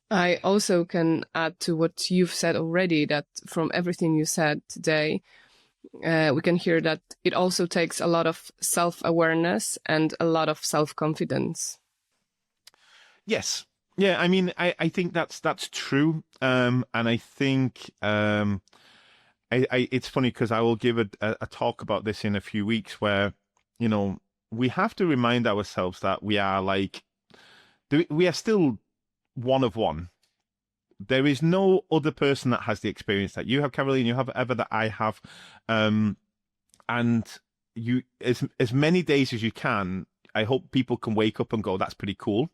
I also can add to what you've said already, that from everything you said today, we can hear that it also takes a lot of self-awareness and a lot of self-confidence. Yes. Yeah, I mean, I think that's true. And I think it's funny because I will give a talk about this in a few weeks where, we have to remind ourselves that we are still one of one. There is no other person that has the experience that you have, Caroline, you have ever that I have. And you, as many days as you can, I hope people can wake up and go, that's pretty cool.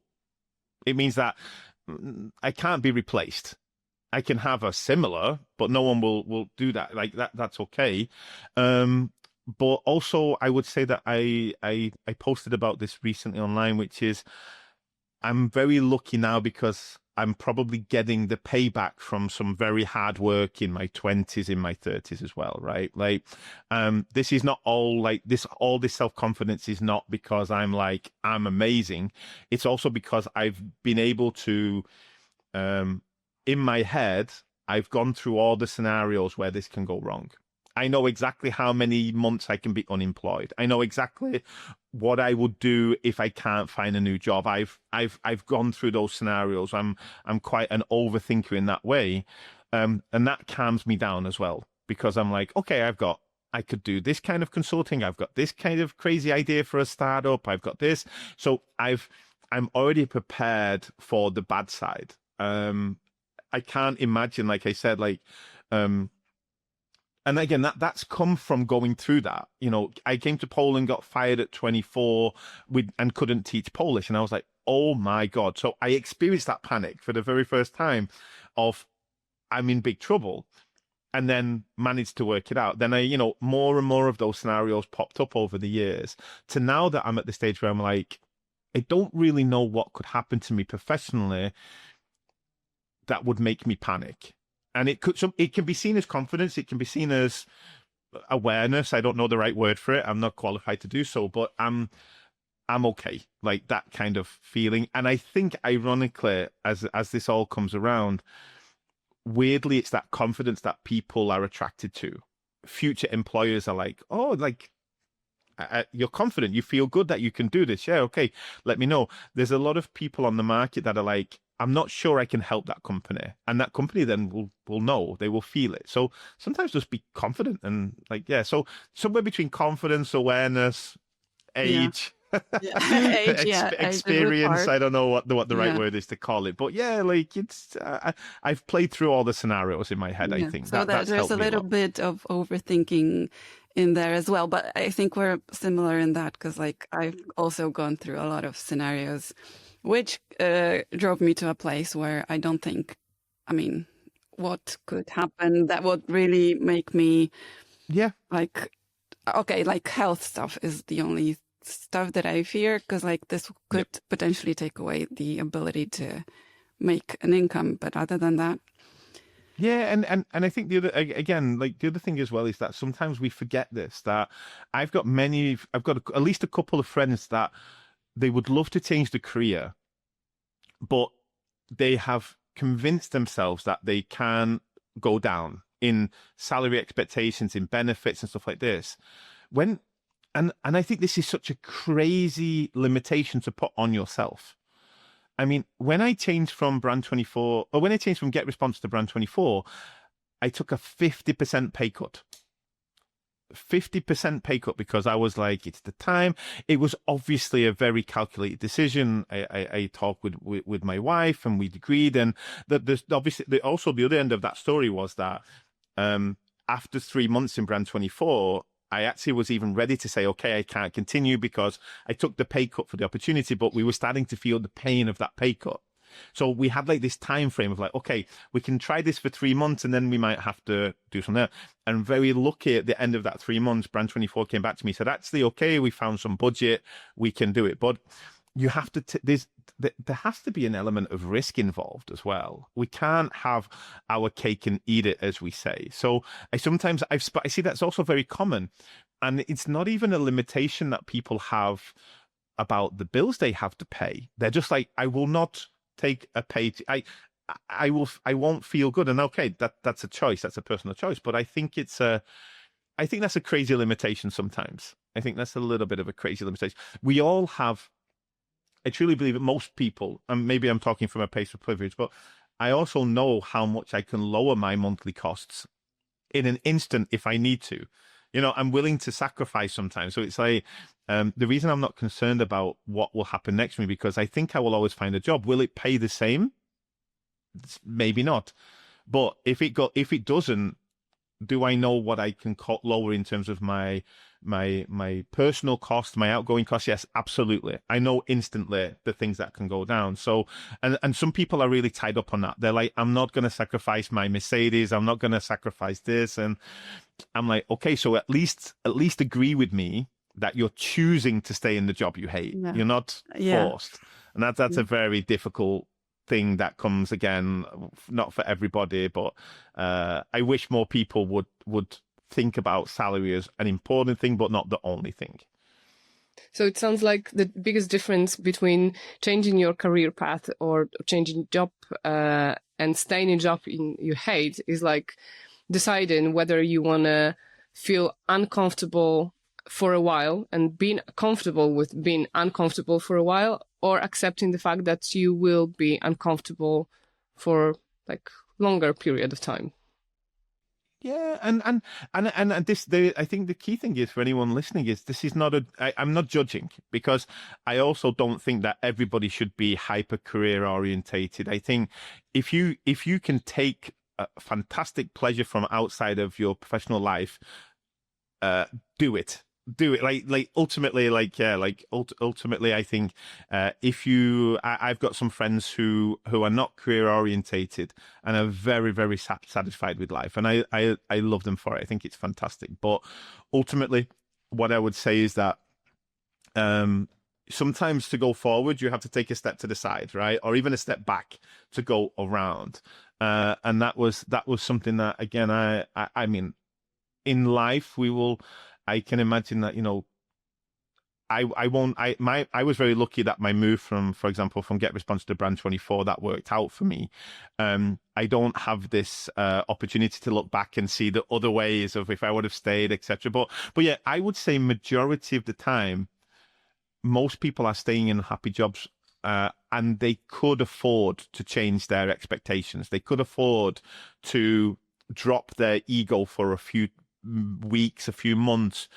It means that I can't be replaced. I can have a similar, but no one will do that. Like that's okay. But also, I would say that I posted about this recently online, which is I'm very lucky now because I'm probably getting the payback from some very hard work in my 20s, in my 30s as well, right? Like, this is not all like this, all this self-confidence is not because I'm amazing. It's also because I've been able to, in my head, I've gone through all the scenarios where this can go wrong. I know exactly how many months I can be unemployed. I know exactly what I would do if I can't find a new job. I've gone through those scenarios. I'm quite an overthinker in that way, and that calms me down as well because I'm like, okay, I could do this kind of consulting. I've got this kind of crazy idea for a startup. I've got this, so I'm already prepared for the bad side. I can't imagine, like I said, and again, that's come from going through that. You know, I came to Poland, got fired at 24 and couldn't teach Polish. And I was like, oh my God. So I experienced that panic for the very first time of I'm in big trouble, and then managed to work it out. Then more and more of those scenarios popped up over the years to now that I'm at the stage where I'm like, I don't really know what could happen to me professionally that would make me panic. And it can be seen as confidence. It can be seen as awareness. I don't know the right word for it. I'm not qualified to do so, but I'm okay. Like that kind of feeling. And I think ironically, as this all comes around, weirdly, it's that confidence that people are attracted to. Future employers are like, oh, like, you're confident. You feel good that you can do this. Yeah, okay. Let me know. There's a lot of people on the market that are like, I'm not sure I can help that company. And that company then will know, they will feel it. So sometimes just be confident and so somewhere between confidence, awareness, age, experience. I don't know what the right word is to call it. But it's, I've played through all the scenarios in my head, I think. So there's a little bit of overthinking in there as well. But I think we're similar in that because I've also gone through a lot of scenarios which drove me to a place where I don't think, what could happen that would really make me, health stuff is the only stuff that I fear because this could potentially take away the ability to make an income. But other than that. Yeah, and I think the other thing as well is that sometimes we forget this, that I've got at least a couple of friends that they would love to change the career, but they have convinced themselves that they can go down in salary expectations, in benefits and stuff like this. And I think this is such a crazy limitation to put on yourself. I mean, when I changed from when I changed from Get Response to Brand 24, I took a 50% pay cut. 50% pay cut because I was like, it's the time. It was obviously a very calculated decision. I talked with my wife and we agreed. And there's obviously also the other end of that story was that after 3 months in Brand 24, I actually was even ready to say, okay, I can't continue because I took the pay cut for the opportunity, but we were starting to feel the pain of that pay cut. So we had this time frame of okay, we can try this for 3 months and then we might have to do something else. And very lucky at the end of that 3 months, Brand 24 came back to me and said, actually, okay, we found some budget, we can do it. But you have to, there has to be an element of risk involved as well. We can't have our cake and eat it, as we say. So I see that's also very common. And it's not even a limitation that people have about the bills they have to pay. They're just like, I will not take a pay. I won't feel good. And okay, that's a choice. That's a personal choice. But I think that's a crazy limitation sometimes. I think that's a little bit of a crazy limitation. We all have, I truly believe that most people, and maybe I'm talking from a place of privilege, but I also know how much I can lower my monthly costs in an instant if I need to. I'm willing to sacrifice sometimes. So it's the reason I'm not concerned about what will happen next to me, because I think I will always find a job. Will it pay the same? Maybe not. But if it doesn't, do I know what I can lower in terms of my personal cost, my outgoing costs? Yes, absolutely. I know instantly the things that can go down. So, and some people are really tied up on that. They're like, I'm not going to sacrifice my Mercedes. I'm not going to sacrifice this. And I'm like, okay, so at least agree with me that you're choosing to stay in the job you hate. Yeah. You're not forced. And that's a very difficult thing that comes, again, not for everybody, but I wish more people would think about salary as an important thing, but not the only thing. So it sounds like the biggest difference between changing your career path or changing job and staying in a job you hate is like deciding whether you want to feel uncomfortable for a while and being comfortable with being uncomfortable for a while, or accepting the fact that you will be uncomfortable for like longer period of time. Yeah, and this, I think the key thing is for anyone listening is this is not I'm not judging, because I also don't think that everybody should be hyper career orientated. I think if you can take a fantastic pleasure from outside of your professional life, do it. Ultimately, ultimately, I think I've got some friends who are not career orientated and are very, very satisfied with life, and I love them for it. I think it's fantastic. But ultimately, what I would say is that sometimes to go forward, you have to take a step to the side, right, or even a step back to go around. And that was something that, again, I mean, in life I can imagine that, I was very lucky that my move for example, from Get Response to Brand 24, that worked out for me. I don't have this opportunity to look back and see the other ways of if I would have stayed, etc. But yeah, I would say majority of the time, most people are staying in happy jobs, and they could afford to change their expectations. They could afford to drop their ego for a few weeks, a few months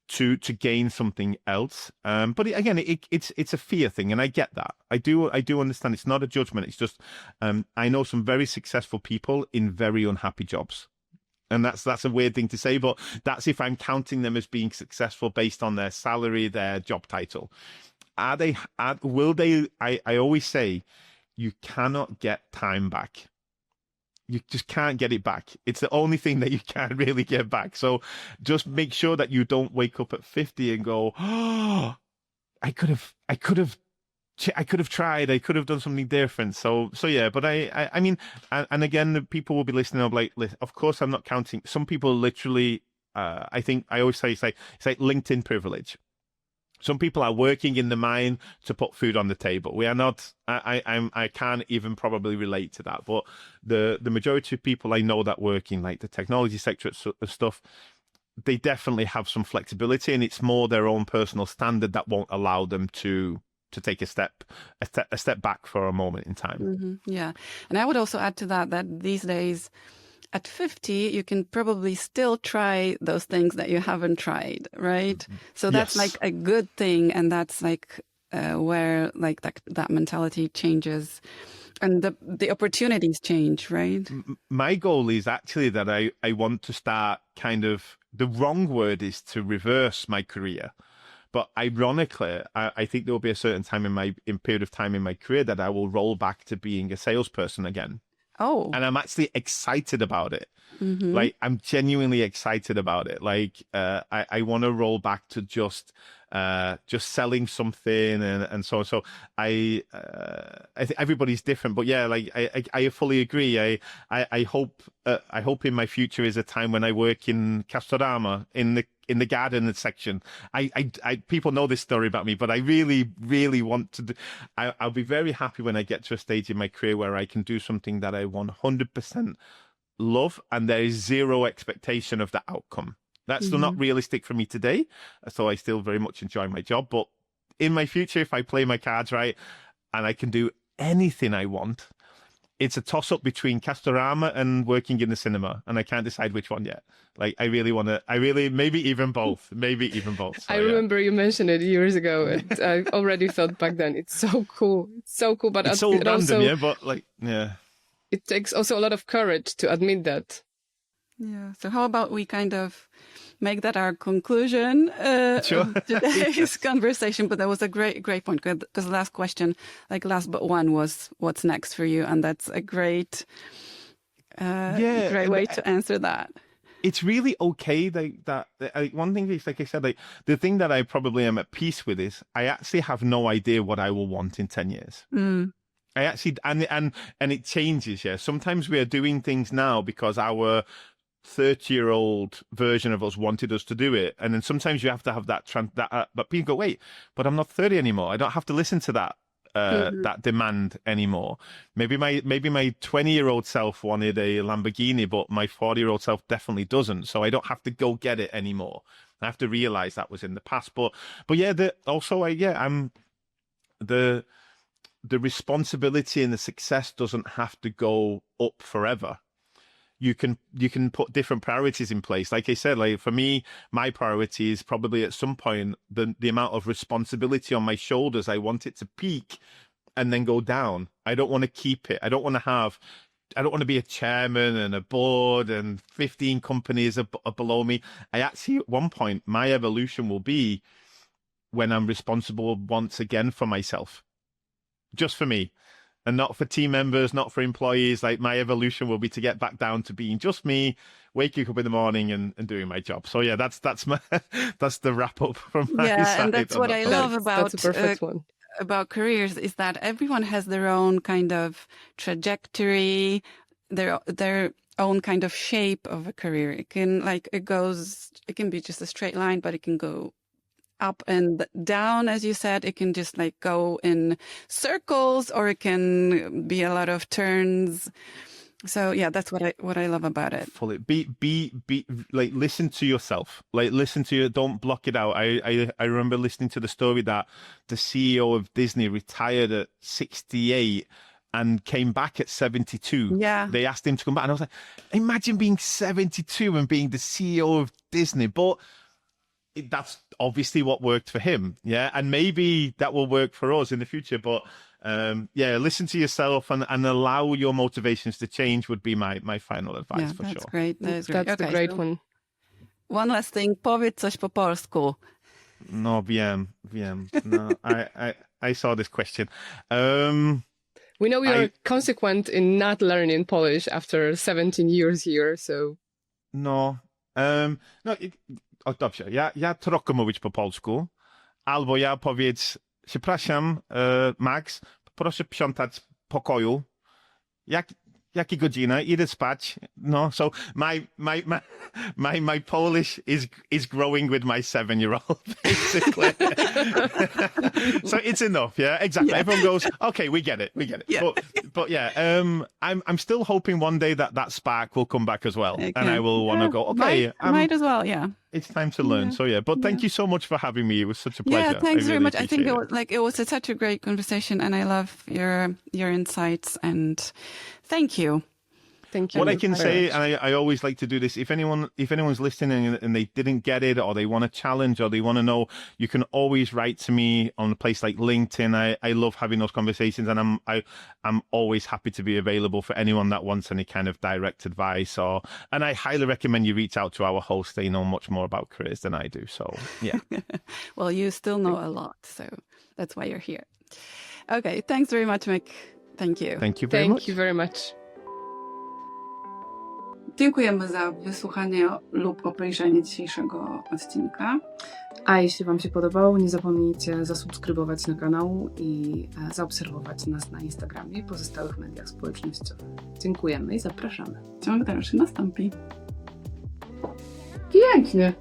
to gain something else. But again, it's a fear thing, and I get that. I do understand. It's not a judgment. It's just I know some very successful people in very unhappy jobs, and that's a weird thing to say, but that's if I'm counting them as being successful based on their salary, their job title. Will they? I always say you cannot get time back. You just can't get it back. It's the only thing that you can't really get back. So just make sure that you don't wake up at 50 and go, oh, I could have tried. I could have done something different. So yeah, but I mean, and again, the people will be listening. I'm like, of course, I'm not counting. Some people literally, I think I always say, it's like LinkedIn privilege. Some people are working in the mine to put food on the table. We are not. I can't even probably relate to that. But the majority of people I know that work in like the technology sector of stuff, they definitely have some flexibility, and it's more their own personal standard that won't allow them to take a step back for a moment in time. Mm-hmm. Yeah, and I would also add to that these days, at 50, you can probably still try those things that you haven't tried, right? So that's like a good thing, and that's like where like that mentality changes, and the opportunities change, right? My goal is actually that I want to start kind of, the wrong word is to reverse my career. But ironically, I think there will be a certain time period of time in my career that I will roll back to being a salesperson again. Oh. And I'm actually excited about it. Mm-hmm. Like, I'm genuinely excited about it. Like, I want to roll back to just selling something and so on. So I think everybody's different, but yeah, like I fully agree. I hope in my future is a time when I work in Castorama in the garden section. People know this story about me, but I really, really want to I'll be very happy when I get to a stage in my career where I can do something that I 100% love, and there is zero expectation of the outcome. That's still not realistic for me today, so I still very much enjoy my job. But in my future, if I play my cards right and I can do anything I want, it's a toss-up between Castorama and working in the cinema, and I can't decide which one yet. Like, maybe even both. So, I remember you mentioned it years ago, and I already thought back then, it's so cool. It's so cool, but it's so random, also, yeah, but like, yeah. It takes also a lot of courage to admit that. Yeah. So how about we kind of make that our conclusion Sure. of today's conversation? But that was a great point, because the last question, like last but one, was what's next for you, and that's a great way to answer that. It's really okay that one thing is, like I said, like the thing that I probably am at peace with is I actually have no idea what I will want in 10 years. I actually, and it changes. Yeah. Sometimes we are doing things now because our 30-year-old version of us wanted us to do it. And then sometimes you have to have that, but people go, wait, but I'm not 30 anymore. I don't have to listen to that. That demand anymore. Maybe my 20-year-old self wanted a Lamborghini, but my 40-year-old self definitely doesn't. So I don't have to go get it anymore. I have to realize that was in the past. But yeah, I'm the responsibility and the success doesn't have to go up forever. You can put different priorities in place. Like I said, like for me, my priority is probably at some point the amount of responsibility on my shoulders. I want it to peak and then go down. I don't want to keep it. I don't want to be a chairman and a board and 15 companies are below me. I actually, at one point, my evolution will be when I'm responsible once again for myself, just for me. And not for team members, not for employees. Like my evolution will be to get back down to being just me, waking up in the morning and doing my job. So yeah, that's the wrap up from my side. Yeah, and that's what I love about that's a perfect one. About careers is that everyone has their own kind of trajectory, their own kind of shape of a career. It can be just a straight line, but it can go up and down, as you said. It can just like go in circles, or it can be a lot of turns. So yeah, that's what I love about it. Fully be like, listen to yourself. Like don't block it out. I remember listening to the story that the CEO of Disney retired at 68 and came back at 72. Yeah. They asked him to come back, and I was like, imagine being 72 and being the CEO of Disney. But that's obviously what worked for him. Yeah. And maybe that will work for us in the future. But listen to yourself and allow your motivations to change would be my final advice, for that's sure. Great. That's great. That's the great one. One last thing. Powiedz coś po polsku. No, wiem. No, I saw this question. We know you're consequent in not learning Polish after 17 years here, so... No. Dobrze, ja trochę mówić po polsku, albo ja powiedz, przepraszam, Max, proszę sprzątać pokoju. Jakie godzina? Idę spać. No, so my Polish is growing with my 7-year-old, basically. So it's enough, yeah, exactly. Yeah. Everyone goes, okay, we get it. Yeah. But yeah, I'm still hoping one day that spark will come back as well, okay. And I will want to go, okay, might as well, yeah. It's time to learn. Yeah. So yeah, but thank you so much for having me. It was such a pleasure. Yeah, thanks very much. I think it was such a great conversation, and I love your insights, and thank you. Thank you. What I can say, and I always like to do this, if anyone's listening and they didn't get it, or they want a challenge, or they want to know, you can always write to me on a place like LinkedIn. I love having those conversations, and I'm always happy to be available for anyone that wants any kind of direct advice. And I highly recommend you reach out to our hosts. They know much more about careers than I do. So yeah. Well, you still know a lot, so that's why you're here. Okay, thanks very much, Mick. Thank you. Thank you very much. Thank you very much. Dziękujemy za wysłuchanie lub obejrzenie dzisiejszego odcinka. A jeśli Wam się podobało, nie zapomnijcie zasubskrybować na kanał i zaobserwować nas na Instagramie i pozostałych mediach społecznościowych. Dziękujemy i zapraszamy. Ciąg dalszy nastąpi. Pięknie!